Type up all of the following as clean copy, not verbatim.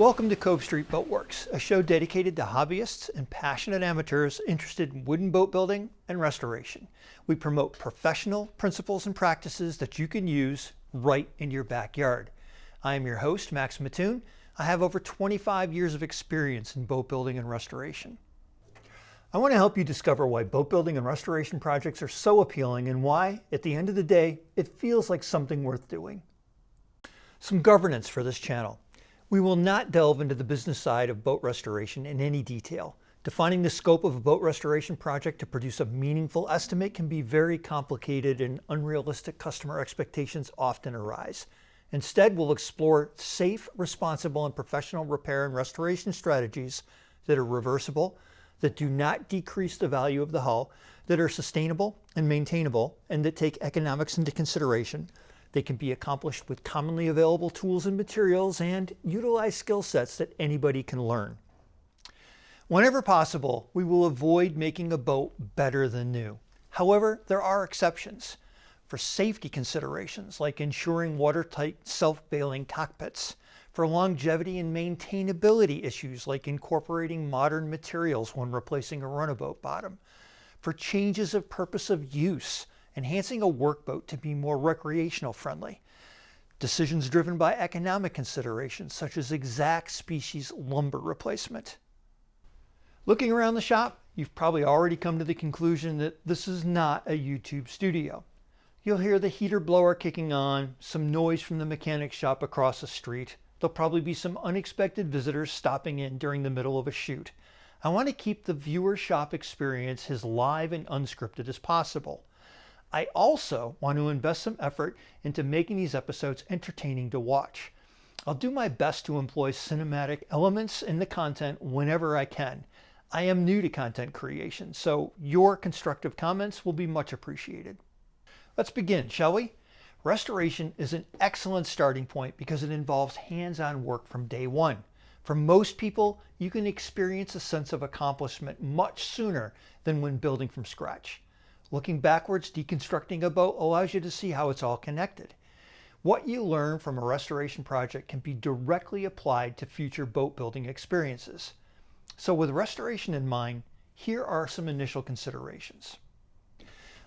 Welcome to Cove Street Boatworks, a show dedicated to hobbyists and passionate amateurs interested in wooden boat building and restoration. We promote professional principles and practices that you can use right in your backyard. I am your host, Max Mattoon. I have over 25 years of experience in boat building and restoration. I want to help you discover why boat building and restoration projects are so appealing and why, at the end of the day, it feels like something worth doing. Some governance for this channel. We will not delve into the business side of boat restoration in any detail. Defining the scope of a boat restoration project to produce a meaningful estimate can be very complicated and unrealistic customer expectations often arise. Instead, we'll explore safe, responsible, and professional repair and restoration strategies that are reversible, that do not decrease the value of the hull, that are sustainable and maintainable, and that take economics into consideration. They can be accomplished with commonly available tools and materials and utilize skill sets that anybody can learn. Whenever possible, we will avoid making a boat better than new. However, there are exceptions. For safety considerations like ensuring watertight self-bailing cockpits, for longevity and maintainability issues like incorporating modern materials when replacing a runabout bottom, for changes of purpose of use, enhancing a workboat to be more recreational friendly. Decisions driven by economic considerations such as exact species lumber replacement. Looking around the shop, you've probably already come to the conclusion that this is not a YouTube studio. You'll hear the heater blower kicking on, some noise from the mechanic shop across the street. There'll probably be some unexpected visitors stopping in during the middle of a shoot. I want to keep the viewer shop experience as live and unscripted as possible. I also want to invest some effort into making these episodes entertaining to watch. I'll do my best to employ cinematic elements in the content whenever I can. I am new to content creation, so your constructive comments will be much appreciated. Let's begin, shall we? Restoration is an excellent starting point because it involves hands-on work from day one. For most people, you can experience a sense of accomplishment much sooner than when building from scratch. Looking backwards, deconstructing a boat allows you to see how it's all connected. What you learn from a restoration project can be directly applied to future boat building experiences. So with restoration in mind, here are some initial considerations.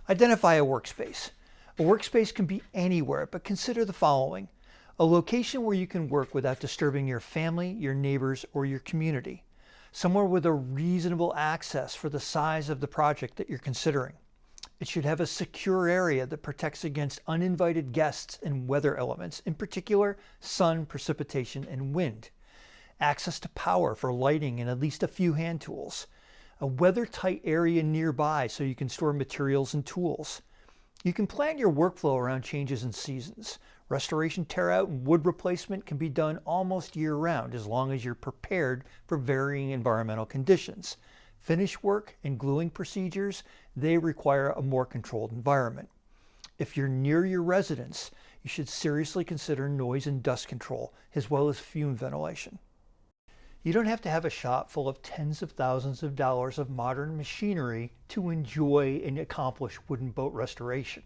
Identify a workspace. A workspace can be anywhere, but consider the following. A location where you can work without disturbing your family, your neighbors, or your community. Somewhere with a reasonable access for the size of the project that you're considering. It should have a secure area that protects against uninvited guests and weather elements, in particular sun, precipitation, and wind. Access to power for lighting and at least a few hand tools. A weather-tight area nearby so you can store materials and tools. You can plan your workflow around changes in seasons. Restoration, tear-out, and wood replacement can be done almost year-round as long as you're prepared for varying environmental conditions. Finish work and gluing procedures, they require a more controlled environment. If you're near your residence, you should seriously consider noise and dust control, as well as fume ventilation. You don't have to have a shop full of tens of thousands of dollars of modern machinery to enjoy and accomplish wooden boat restoration.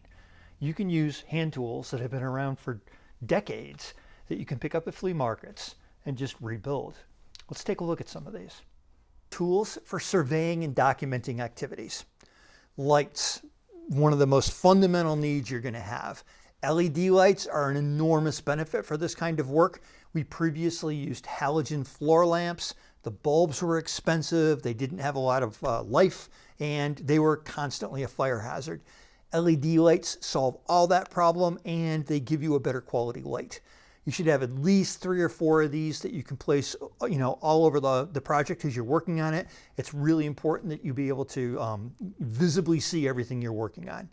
You can use hand tools that have been around for decades that you can pick up at flea markets and just rebuild. Let's take a look at some of these. Tools for surveying and documenting activities. Lights, one of the most fundamental needs you're going to have. LED lights are an enormous benefit for this kind of work. We previously used halogen floor lamps. The bulbs were expensive, they didn't have a lot of life, and they were constantly a fire hazard. LED lights solve all that problem and they give you a better quality light. You should have at least 3 or 4 of these that you can place, all over the project as you're working on it. It's really important that you be able to visibly see everything you're working on.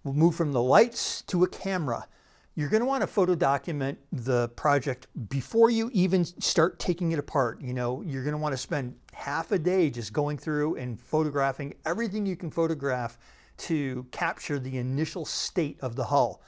We'll move from the lights to a camera. You're going to want to photo document the project before you even start taking it apart. You're going to want to spend half a day just going through and photographing everything you can photograph to capture the initial state of the hull.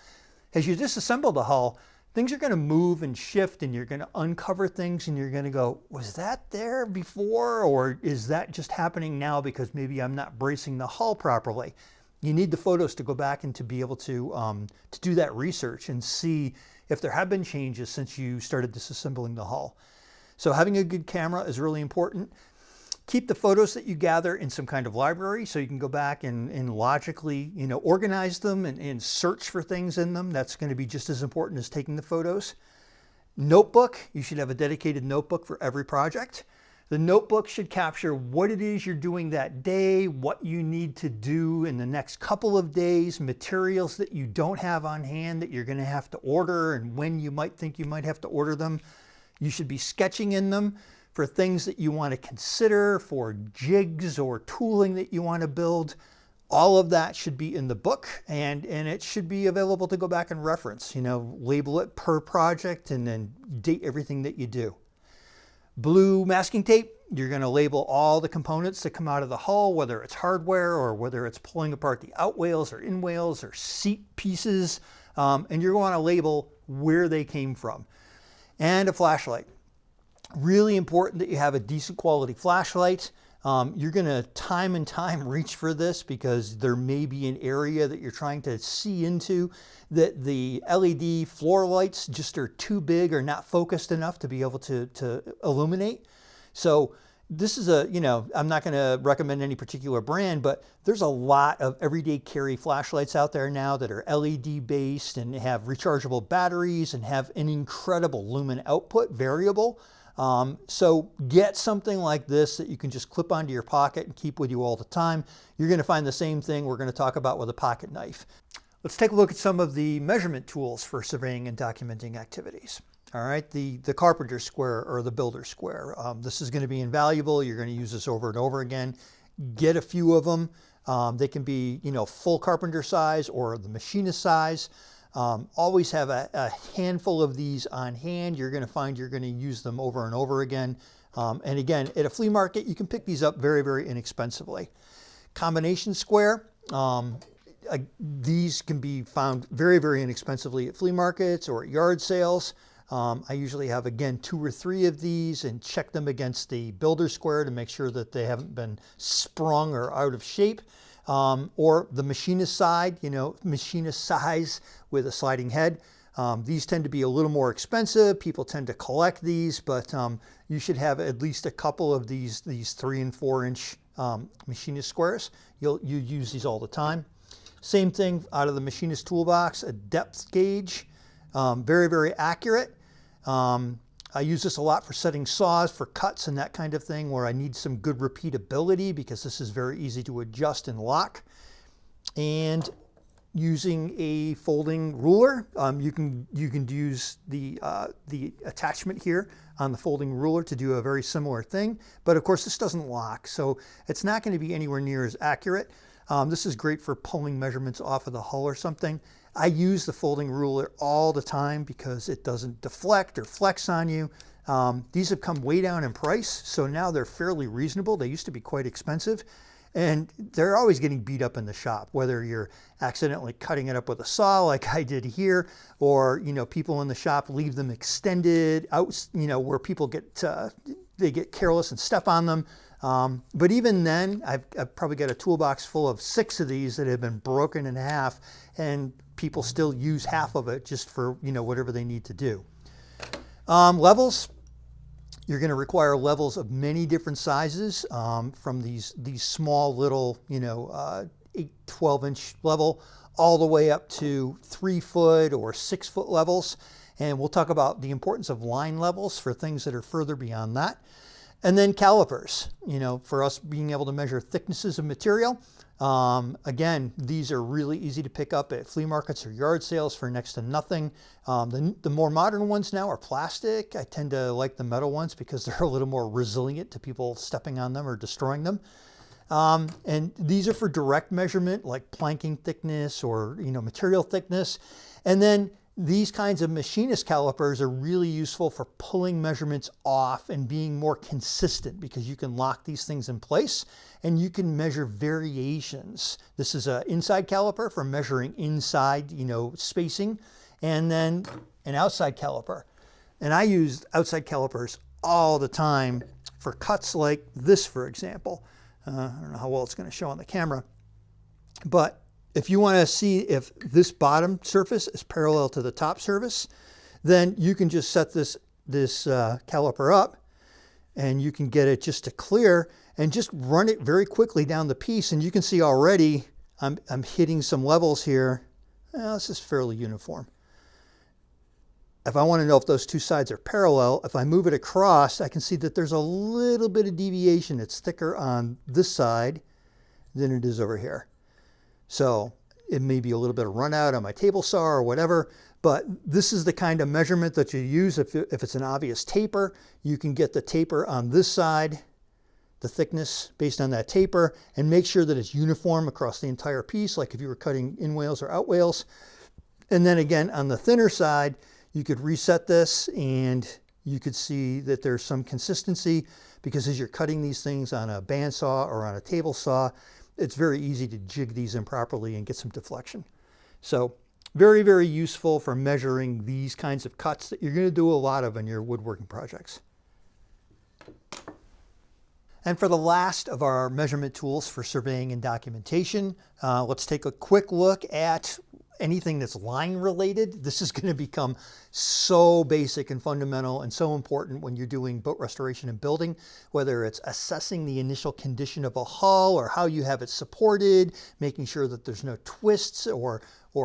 As you disassemble the hull, things are going to move and shift and you're going to uncover things and you're going to go, was that there before, or is that just happening now because maybe I'm not bracing the hull properly? You need the photos to go back and to be able to do that research and see if there have been changes since you started disassembling the hull. So having a good camera is really important. Keep the photos that you gather in some kind of library so you can go back and logically, organize them and search for things in them. That's going to be just as important as taking the photos. Notebook, you should have a dedicated notebook for every project. The notebook should capture what it is you're doing that day, what you need to do in the next couple of days, materials that you don't have on hand that you're going to have to order, and when you might think you might have to order them. You should be sketching in them for things that you want to consider, for jigs or tooling that you want to build. All of that should be in the book, and it should be available to go back and reference. Label it per project and then date everything that you do. Blue masking tape, you're going to label all the components that come out of the hull, whether it's hardware or whether it's pulling apart the outwales or inwales or seat pieces, and you're going to label where they came from. And a flashlight. Really important that you have a decent quality flashlight. You're going to time and time reach for this because there may be an area that you're trying to see into that the LED floor lights just are too big or not focused enough to be able to illuminate. So this is I'm not going to recommend any particular brand, but there's a lot of everyday carry flashlights out there now that are LED based and have rechargeable batteries and have an incredible lumen output, variable. So get something like this that you can just clip onto your pocket and keep with you all the time. You're going to find the same thing we're going to talk about with a pocket knife. Let's take a look at some of the measurement tools for surveying and documenting activities. All right, the carpenter square or the builder square. This is going to be invaluable. You're going to use this over and over again. Get a few of them. They can be, full carpenter size or the machinist size. Always have a handful of these on hand. You're going to find you're going to use them over and over again. And again, at a flea market, you can pick these up very, very inexpensively. Combination square. These can be found very, very inexpensively at flea markets or at yard sales. I usually have, again, 2 or 3 of these and check them against the builder square to make sure that they haven't been sprung or out of shape. Or the machinist side, machinist size with a sliding head. These tend to be a little more expensive. People tend to collect these, but you should have at least a couple of these 3 and 4 inch machinist squares. You use these all the time. Same thing out of the machinist toolbox, a depth gauge, very, very accurate. I use this a lot for setting saws, for cuts and that kind of thing where I need some good repeatability because this is very easy to adjust and lock. And using a folding ruler, you can use the attachment here on the folding ruler to do a very similar thing. But of course this doesn't lock, so it's not going to be anywhere near as accurate. This is great for pulling measurements off of the hull or something. I use the folding ruler all the time because it doesn't deflect or flex on you. These have come way down in price, so now they're fairly reasonable. They used to be quite expensive, and they're always getting beat up in the shop, whether you're accidentally cutting it up with a saw like I did here, or people in the shop leave them extended out, where people get careless and step on them. But even then, I've probably got a toolbox full of 6 of these that have been broken in half, and people still use half of it just for whatever they need to do. Levels. You're going to require levels of many different sizes, from these small little 8-12 inch level all the way up to 3 foot or 6 foot levels. And we'll talk about the importance of line levels for things that are further beyond that. And then calipers, for us being able to measure thicknesses of material. Again, these are really easy to pick up at flea markets or yard sales for next to nothing. The more modern ones now are plastic. I tend to like the metal ones because they're a little more resilient to people stepping on them or destroying them. And these are for direct measurement, like planking thickness or material thickness. And then these kinds of machinist calipers are really useful for pulling measurements off and being more consistent because you can lock these things in place and you can measure variations. This is an inside caliper for measuring inside, spacing, and then an outside caliper. And I use outside calipers all the time for cuts like this, for example. I don't know how well it's going to show on the camera, but if you want to see if this bottom surface is parallel to the top surface, then you can just set this caliper up and you can get it just to clear and just run it very quickly down the piece. And you can see already I'm hitting some levels here. Well, this is fairly uniform. If I want to know if those two sides are parallel, if I move it across, I can see that there's a little bit of deviation. It's thicker on this side than it is over here. So it may be a little bit of run out on my table saw or whatever, but this is the kind of measurement that you use if it's an obvious taper. You can get the taper on this side, the thickness based on that taper, and make sure that it's uniform across the entire piece, like if you were cutting in wales or out wales. And then again, on the thinner side, you could reset this and you could see that there's some consistency, because as you're cutting these things on a bandsaw or on a table saw, it's very easy to jig these improperly and get some deflection. So very, very useful for measuring these kinds of cuts that you're going to do a lot of in your woodworking projects. And for the last of our measurement tools for surveying and documentation, let's take a quick look at anything that's line related. This is going to become so basic and fundamental and so important when you're doing boat restoration and building, whether it's assessing the initial condition of a hull or how you have it supported, making sure that there's no twists or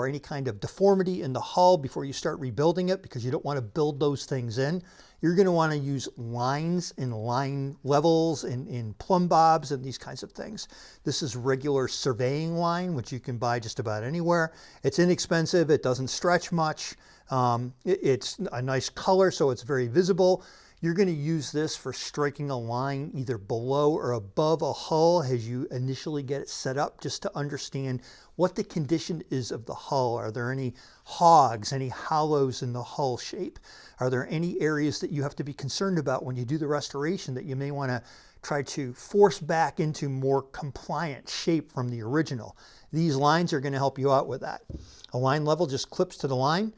any kind of deformity in the hull before you start rebuilding it, because you don't want to build those things in. You're going to want to use lines and line levels and plumb bobs and these kinds of things. This is regular surveying line, which you can buy just about anywhere. It's inexpensive. It doesn't stretch much. It's a nice color, so it's very visible. You're going to use this for striking a line either below or above a hull as you initially get it set up, just to understand what the condition is of the hull. Are there any hogs, any hollows in the hull shape? Are there any areas that you have to be concerned about when you do the restoration that you may want to try to force back into more compliant shape from the original? These lines are going to help you out with that. A line level just clips to the line.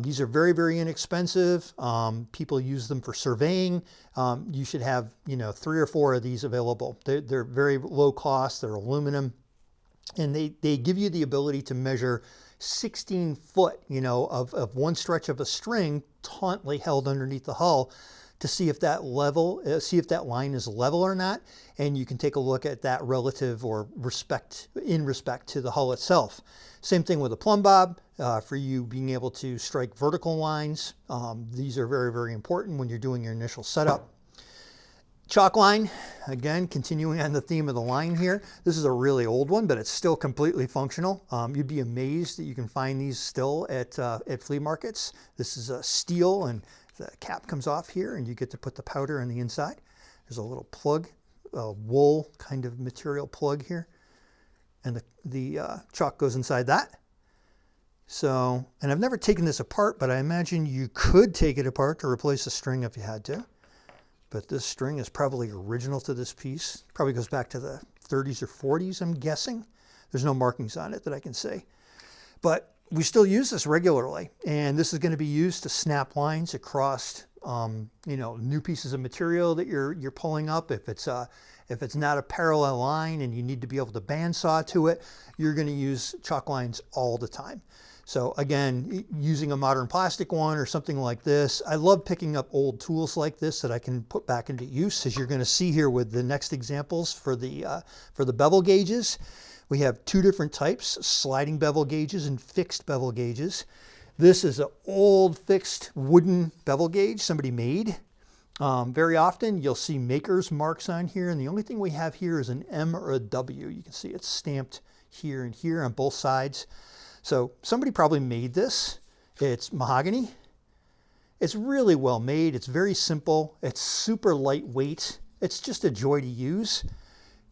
These are very, very inexpensive. People use them for surveying. You should have, 3 or 4 of these available. They're very low cost. They're aluminum, and they give you the ability to measure 16 foot, of one stretch of a string tautly held underneath the hull to see if that line is level or not. And you can take a look at that relative or in respect to the hull itself. Same thing with a plumb bob, for you being able to strike vertical lines. These are very, very important when you're doing your initial setup. Chalk line, again, continuing on the theme of the line here. This is a really old one, but it's still completely functional. You'd be amazed that you can find these still at flea markets. This is a steel, and the cap comes off here, and you get to put the powder on the inside. There's a little plug, a wool kind of material plug here, and the chalk goes inside that. So, and I've never taken this apart, but I imagine you could take it apart to replace the string if you had to. But this string is probably original to this piece. Probably goes back to the 30s or 40s, I'm guessing. There's no markings on it that I can see. But we still use this regularly, and this is going to be used to snap lines across, new pieces of material that you're pulling up. If it's not a parallel line and you need to be able to bandsaw to it, you're going to use chalk lines all the time. So again, using a modern plastic one or something like this, I love picking up old tools like this that I can put back into use, as you're going to see here with the next examples for the bevel gauges. We have 2 different types, sliding bevel gauges and fixed bevel gauges. This is an old fixed wooden bevel gauge somebody made. Very often you'll see maker's marks on here, and the only thing we have here is an M or a W. You can see it's stamped here and here on both sides. So somebody probably made this. It's mahogany. It's really well made. It's very simple. It's super lightweight. It's just a joy to use.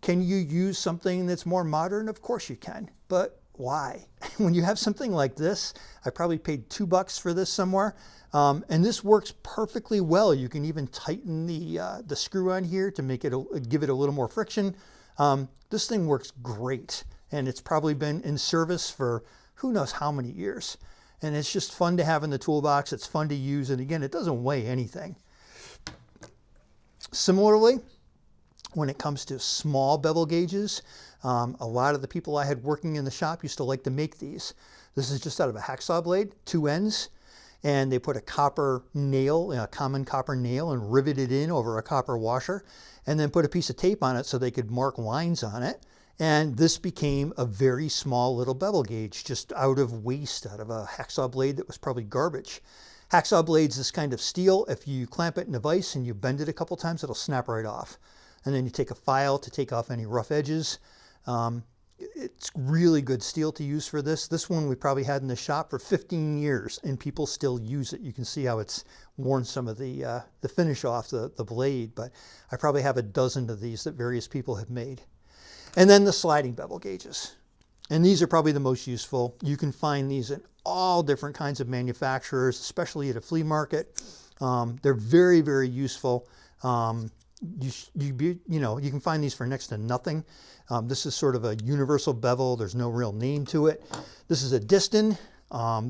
Can you use something that's more modern? Of course you can, but why? When you have something like this, I probably paid $2 for this somewhere, and this works perfectly well. You can even tighten the screw on here to make it give it a little more friction. This thing works great, and it's probably been in service for who knows how many years. And it's just fun to have in the toolbox. It's fun to use. And again, it doesn't weigh anything. Similarly, when it comes to small bevel gauges, a lot of the people I had working in the shop used to like to make these. This is just out of a hacksaw blade, 2 ends. and they put a copper nail, a common copper nail, and riveted in over a copper washer, and then put a piece of tape on it so they could mark lines on it. And this became a very small little bevel gauge, just out of waste, out of a hacksaw blade that was probably garbage. Hacksaw blade's this kind of steel. If you clamp it in a vise and you bend it a couple times, it'll snap right off. And then you take a file to take off any rough edges. It's really good steel to use for this. This one we probably had in the shop for 15 years and people still use it. You can see how it's worn some of the finish off the blade, but I probably have a dozen of these that various people have made. And then the sliding bevel gauges. And these are probably the most useful. You can find these in all different kinds of manufacturers, especially at a flea market. They're very, very useful. You can find these for next to nothing. This is sort of a universal bevel. There's no real name to it. This is a Diston.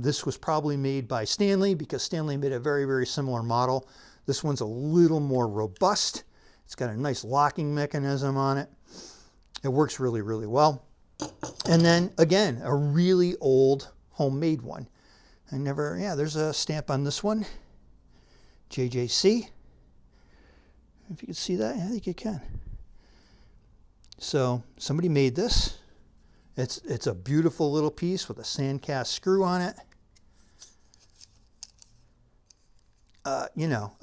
This was probably made by Stanley because Stanley made a very, very similar model. This one's a little more robust. It's got a nice locking mechanism on it. It works really, really well. And then again, a really old homemade one. There's a stamp on this one. JJC. If you can see that, I think you can. So somebody made this. It's a beautiful little piece with a sand cast screw on it.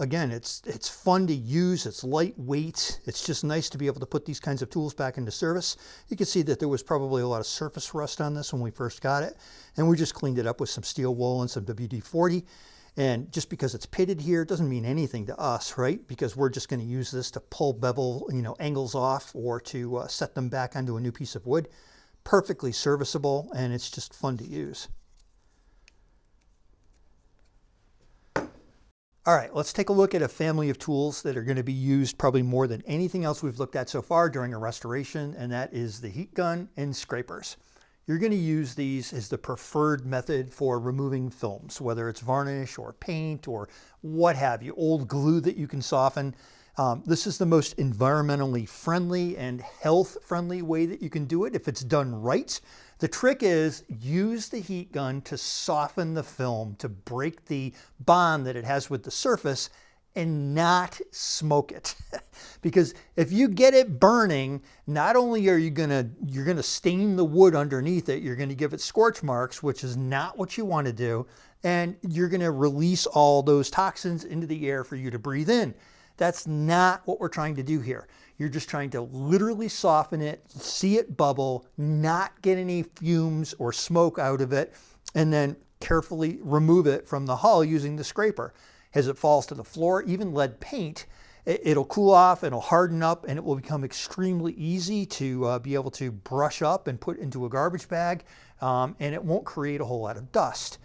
Again, it's fun to use. It's lightweight. It's just nice to be able to put these kinds of tools back into service. You can see that there was probably a lot of surface rust on this when we first got it, and we just cleaned it up with some steel wool and some WD-40. And just because it's pitted here, it doesn't mean anything to us, right? Because we're just going to use this to pull bevel, angles off or to set them back onto a new piece of wood. Perfectly serviceable, and it's just fun to use. All right, let's take a look at a family of tools that are going to be used probably more than anything else we've looked at so far during a restoration, and that is the heat gun and scrapers. You're going to use these as the preferred method for removing films, whether it's varnish or paint or what have you, old glue that you can soften. This is the most environmentally friendly and health-friendly way that you can do it if it's done right. The trick is use the heat gun to soften the film, to break the bond that it has with the surface and not smoke it. Because if you get it burning, not only are you're gonna stain the wood underneath it, you're gonna give it scorch marks, which is not what you want to do, and you're gonna release all those toxins into the air for you to breathe in. That's not what we're trying to do here. You're just trying to literally soften it, see it bubble, not get any fumes or smoke out of it, and then carefully remove it from the hull using the scraper. As it falls to the floor, even lead paint, it'll cool off, it'll harden up, and it will become extremely easy to be able to brush up and put into a garbage bag, and it won't create a whole lot of dust.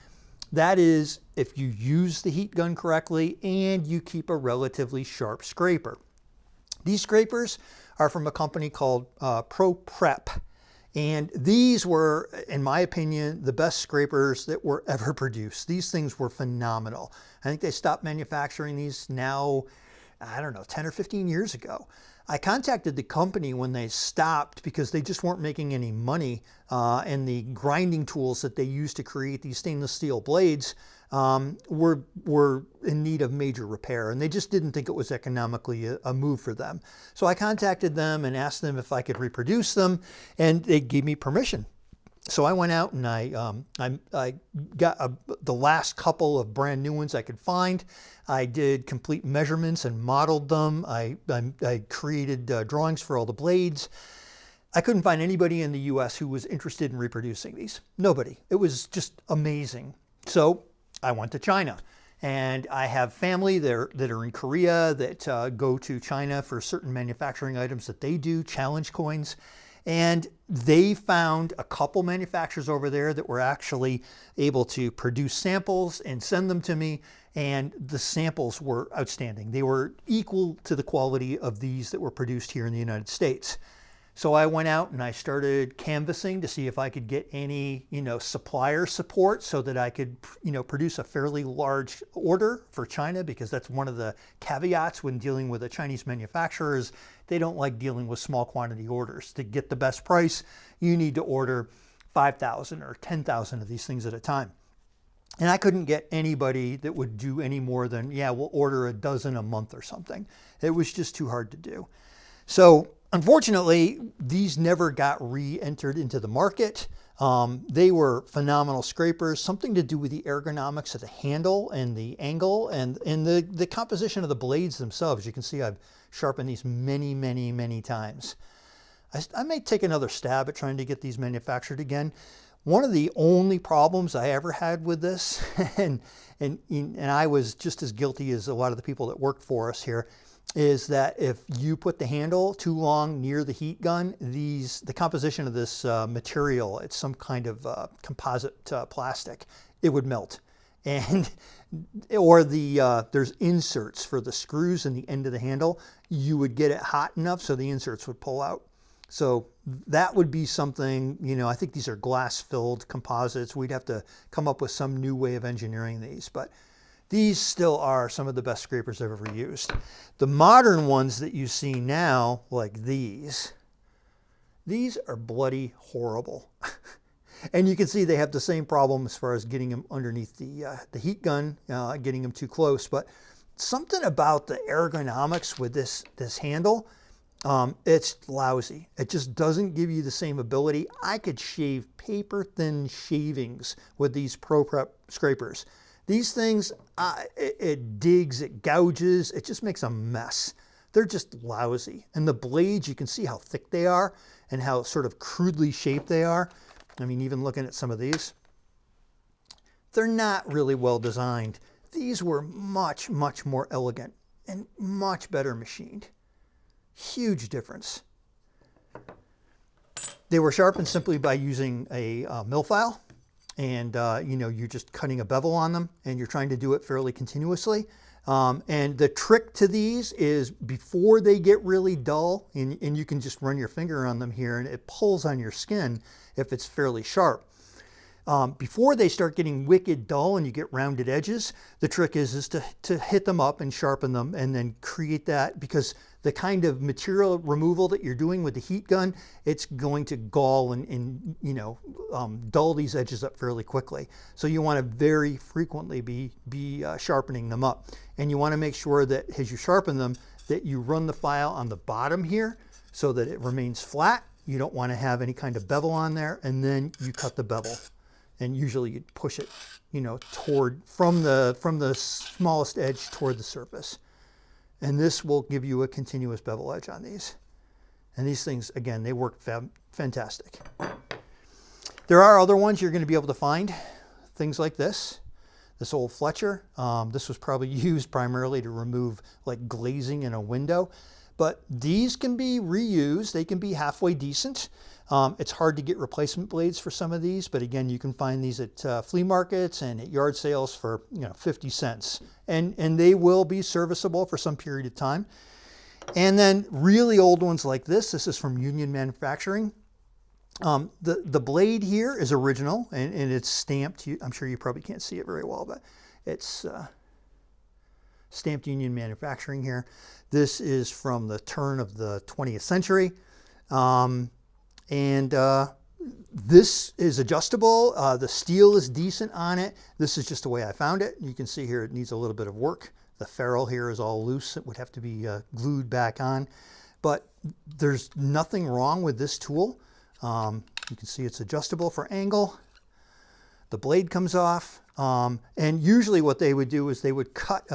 That is if you use the heat gun correctly and you keep a relatively sharp scraper. These scrapers are from a company called Pro Prep. And these were, in my opinion, the best scrapers that were ever produced. These things were phenomenal. I think they stopped manufacturing these now, I don't know, 10 or 15 years ago. I contacted the company when they stopped because they just weren't making any money, and the grinding tools that they used to create these stainless steel blades were in need of major repair, and they just didn't think it was economically a move for them. So I contacted them and asked them if I could reproduce them, and they gave me permission. So I went out and I got the last couple of brand new ones I could find. I did complete measurements and modeled them. I created drawings for all the blades. I couldn't find anybody in the US who was interested in reproducing these. Nobody. It was just amazing. So I went to China, and I have family there that are in Korea that go to China for certain manufacturing items that they do, challenge coins. And they found a couple manufacturers over there that were actually able to produce samples and send them to me. And the samples were outstanding. They were equal to the quality of these that were produced here in the United States. So I went out and I started canvassing to see if I could get any, supplier support so that I could, produce a fairly large order for China, because that's one of the caveats when dealing with a Chinese manufacturer is they don't like dealing with small quantity orders. To get the best price, you need to order 5,000 or 10,000 of these things at a time. And I couldn't get anybody that would do any more than, yeah, we'll order a dozen a month or something. It was just too hard to do. So unfortunately, these never got re-entered into the market. They were phenomenal scrapers, something to do with the ergonomics of the handle and the angle and the composition of the blades themselves. You can see I've sharpened these many times. I may take another stab at trying to get these manufactured again. One of the only problems I ever had with this, and I was just as guilty as a lot of the people that worked for us here, is that if you put the handle too long near the heat gun, the composition of this material, it's some kind of composite plastic, it would melt. And or there's inserts for the screws in the end of the handle. You would get it hot enough so the inserts would pull out. So that would be something, you know, I think these are glass-filled composites. We'd have to come up with some new way of engineering these, but these still are some of the best scrapers I've ever used. The modern ones that you see now, like these are bloody horrible. And you can see they have the same problem as far as getting them underneath the heat gun, getting them too close. But something about the ergonomics with this handle, it's lousy. It just doesn't give you the same ability. I could shave paper-thin shavings with these Pro Prep scrapers. These things, it digs, it gouges, it just makes a mess. They're just lousy. And the blades, you can see how thick they are and how sort of crudely shaped they are. I mean, even looking at some of these, they're not really well designed. These were much more elegant and much better machined. Huge difference. They were sharpened simply by using a mill file, and you know, you're just cutting a bevel on them and you're trying to do it fairly continuously. And the trick to these is before they get really dull, and you can just run your finger on them here and it pulls on your skin if it's fairly sharp. Before they start getting wicked dull and you get rounded edges, the trick is to hit them up and sharpen them and then create that, because the kind of material removal that you're doing with the heat gun, it's going to gall and you know, dull these edges up fairly quickly. So you want to very frequently be sharpening them up. And you want to make sure that as you sharpen them, that you run the file on the bottom here so that it remains flat. You don't want to have any kind of bevel on there, and then you cut the bevel. And usually you'd push it, you know, from the smallest edge toward the surface. And this will give you a continuous bevel edge on these. And these things, again, they work fantastic. There are other ones you're going to be able to find. Things like this old Fletcher. This was probably used primarily to remove like glazing in a window. But these can be reused. They can be halfway decent. It's hard to get replacement blades for some of these, but again, you can find these at flea markets and at yard sales for 50 cents. And they will be serviceable for some period of time. And then really old ones like this is from Union Manufacturing. The blade here is original and it's stamped. I'm sure you probably can't see it very well, but it's stamped Union Manufacturing here. This is from the turn of the 20th century. This is adjustable. The steel is decent on it. This is just the way I found it. You can see here it needs a little bit of work. The ferrule here is all loose. It would have to be glued back on. But there's nothing wrong with this tool. You can see it's adjustable for angle. The blade comes off. And usually what they would do is they would cut,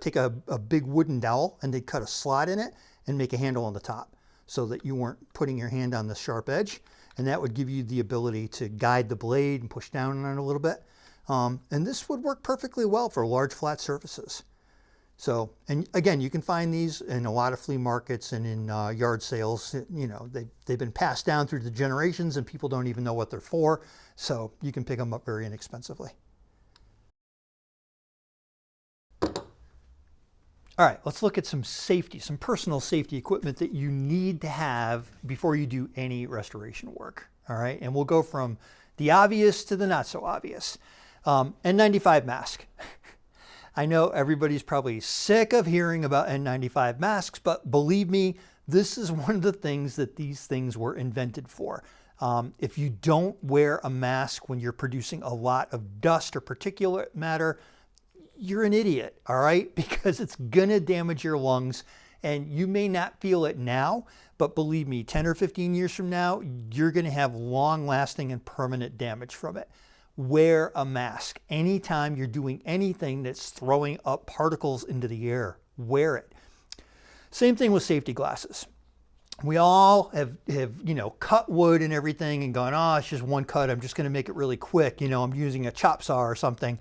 take a big wooden dowel and they'd cut a slot in it and make a handle on the top so that you weren't putting your hand on the sharp edge. And that would give you the ability to guide the blade and push down on it a little bit. And this would work perfectly well for large flat surfaces. So, and again, you can find these in a lot of flea markets and in yard sales. You know, they've been passed down through the generations and people don't even know what they're for. So you can pick them up very inexpensively. All right, let's look at some safety, some personal safety equipment that you need to have before you do any restoration work. All right, and we'll go from the obvious to the not so obvious. N95 mask. I know everybody's probably sick of hearing about N95 masks, but believe me, this is one of the things that these things were invented for. If you don't wear a mask when you're producing a lot of dust or particulate matter, you're an idiot, all right? Because it's gonna damage your lungs, and you may not feel it now, but believe me, 10 or 15 years from now, you're gonna have long-lasting and permanent damage from it. Wear a mask. Anytime you're doing anything that's throwing up particles into the air, wear it. Same thing with safety glasses. We all have cut wood and everything and gone, oh, it's just one cut, I'm just gonna make it really quick. I'm using a chop saw or something.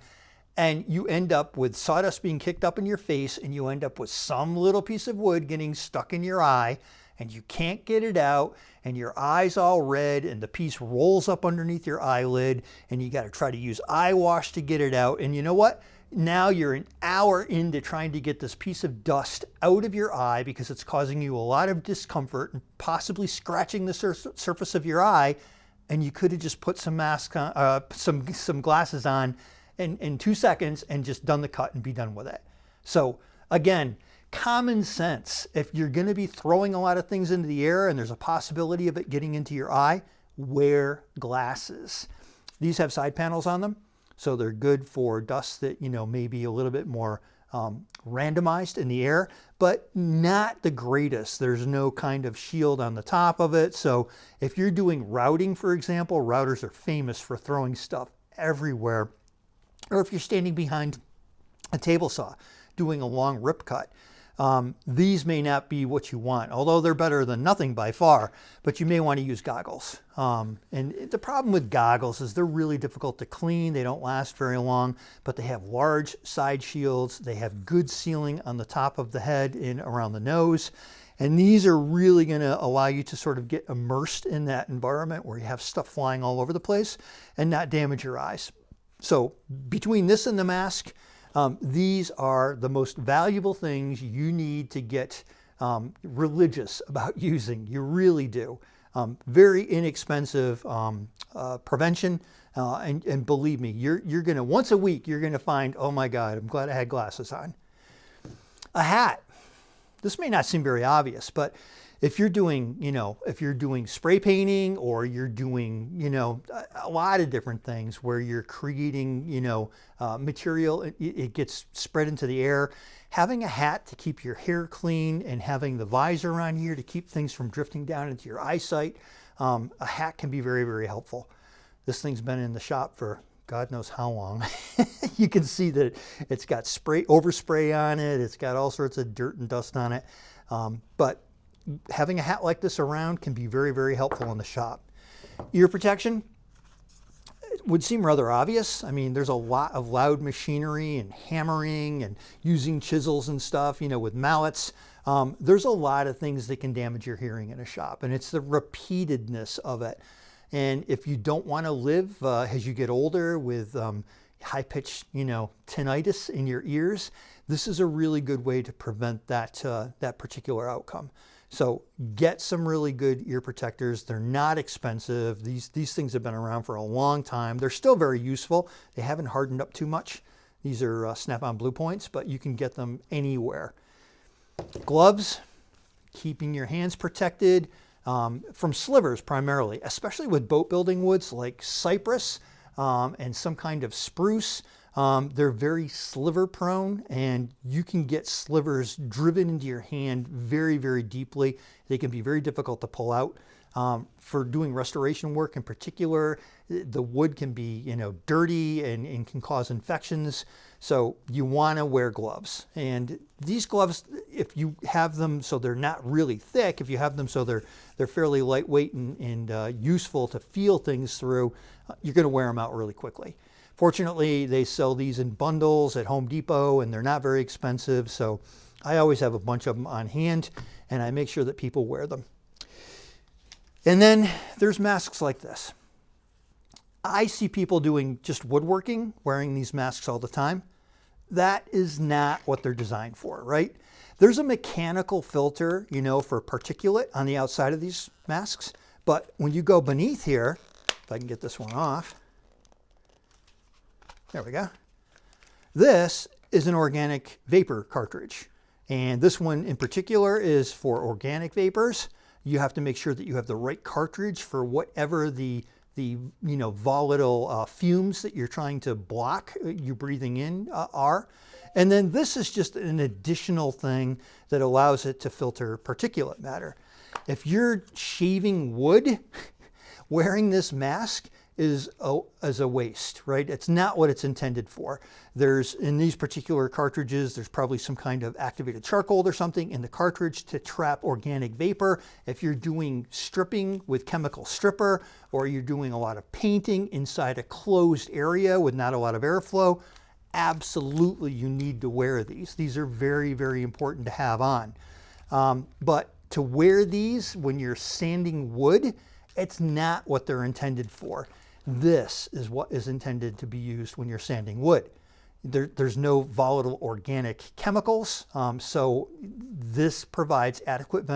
And you end up with sawdust being kicked up in your face, and you end up with some little piece of wood getting stuck in your eye, and you can't get it out, and your eye's all red, and the piece rolls up underneath your eyelid, and you got to try to use eye wash to get it out. And you know what? Now you're an hour into trying to get this piece of dust out of your eye because it's causing you a lot of discomfort and possibly scratching the surface of your eye, and you could have just put some mask on, some glasses on in 2 seconds and just done the cut and be done with it. So again, common sense. If you're going to be throwing a lot of things into the air and there's a possibility of it getting into your eye, wear glasses. These have side panels on them, so they're good for dust that may be a little bit more randomized in the air, but not the greatest. There's no kind of shield on the top of it. So if you're doing routing, for example, routers are famous for throwing stuff everywhere. Or if you're standing behind a table saw doing a long rip cut, these may not be what you want, although they're better than nothing by far, but you may want to use goggles. And the problem with goggles is they're really difficult to clean. They don't last very long, but they have large side shields. They have good sealing on the top of the head and around the nose. And these are really going to allow you to sort of get immersed in that environment where you have stuff flying all over the place and not damage your eyes. So between this and the mask, these are the most valuable things you need to get religious about using. You really do. Very inexpensive prevention. And believe me, you're going to, once a week, you're going to find, oh my God, I'm glad I had glasses on. A hat. This may not seem very obvious, but if you're doing, if you're doing spray painting or you're doing, a lot of different things where you're creating, material, it gets spread into the air. Having a hat to keep your hair clean and having the visor on here to keep things from drifting down into your eyesight, a hat can be very, very helpful. This thing's been in the shop for God knows how long. You can see that it's got overspray on it. It's got all sorts of dirt and dust on it. But having a hat like this around can be very, very helpful in the shop. Ear protection would seem rather obvious. I mean, there's a lot of loud machinery and hammering and using chisels and stuff, with mallets. There's a lot of things that can damage your hearing in a shop, and it's the repeatedness of it. And if you don't want to live as you get older with high-pitched, tinnitus in your ears, this is a really good way to prevent that particular outcome. So get some really good ear protectors. They're not expensive. These things have been around for a long time. They're still very useful. They haven't hardened up too much. These are Snap-on Blue Points, but you can get them anywhere. Gloves, keeping your hands protected from slivers primarily, especially with boat building woods like cypress and some kind of spruce. They're very sliver prone, and you can get slivers driven into your hand very, very deeply. They can be very difficult to pull out. For doing restoration work in particular, the wood can be, dirty and can cause infections. So you want to wear gloves. And these gloves, if you have them so they're not really thick, if you have them so they're fairly lightweight and useful to feel things through, you're going to wear them out really quickly. Fortunately, they sell these in bundles at Home Depot, and they're not very expensive. So I always have a bunch of them on hand, and I make sure that people wear them. And then there's masks like this. I see people doing just woodworking, wearing these masks all the time. That is not what they're designed for, right? There's a mechanical filter, for particulate on the outside of these masks. But when you go beneath here, if I can get this one off, there we go. This is an organic vapor cartridge. And this one in particular is for organic vapors. You have to make sure that you have the right cartridge for whatever the volatile fumes that you're trying to block you breathing in are. And then this is just an additional thing that allows it to filter particulate matter. If you're shaving wood, wearing this mask is a waste, right? It's not what it's intended for. In these particular cartridges, there's probably some kind of activated charcoal or something in the cartridge to trap organic vapor. If you're doing stripping with chemical stripper, or you're doing a lot of painting inside a closed area with not a lot of airflow, absolutely you need to wear these. These are very, very important to have on. But to wear these when you're sanding wood, it's not what they're intended for. This is what is intended to be used when you're sanding wood. There's no volatile organic chemicals, so this provides adequate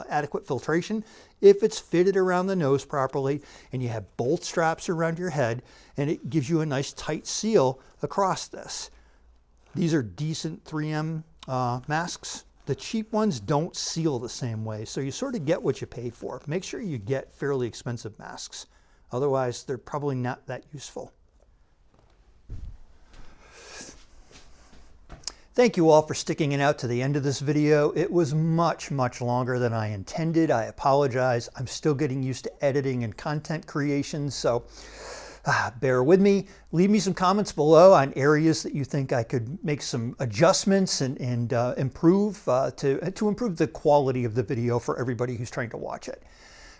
adequate filtration if it's fitted around the nose properly and you have bolt straps around your head, and it gives you a nice tight seal across this. These are decent 3M masks. The cheap ones don't seal the same way, so you sort of get what you pay for. Make sure you get fairly expensive masks. Otherwise, they're probably not that useful. Thank you all for sticking it out to the end of this video. It was much, much longer than I intended. I apologize. I'm still getting used to editing and content creation, so bear with me. Leave me some comments below on areas that you think I could make some adjustments and improve to improve the quality of the video for everybody who's trying to watch it.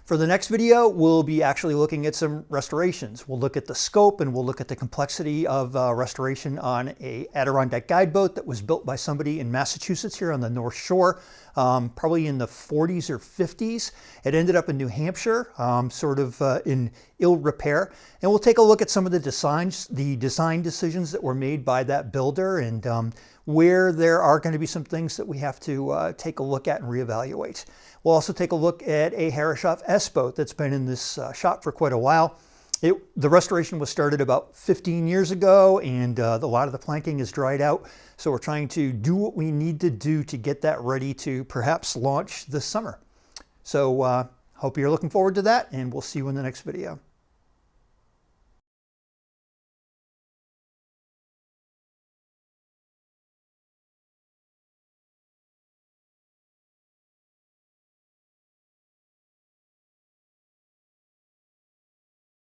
For the next video, we'll be actually looking at some restorations. We'll look at the scope and we'll look at the complexity of restoration on a Adirondack guide boat that was built by somebody in Massachusetts here on the North Shore, probably in the 40s or 50s. It ended up in New Hampshire, sort of in ill repair. And we'll take a look at some of the design decisions that were made by that builder, and where there are going to be some things that we have to take a look at and reevaluate. We'll also take a look at a Harrishoff S boat that's been in this shop for quite a while. The restoration was started about 15 years ago, and a lot of the planking is dried out. So we're trying to do what we need to do to get that ready to perhaps launch this summer. So hope you're looking forward to that, and we'll see you in the next video.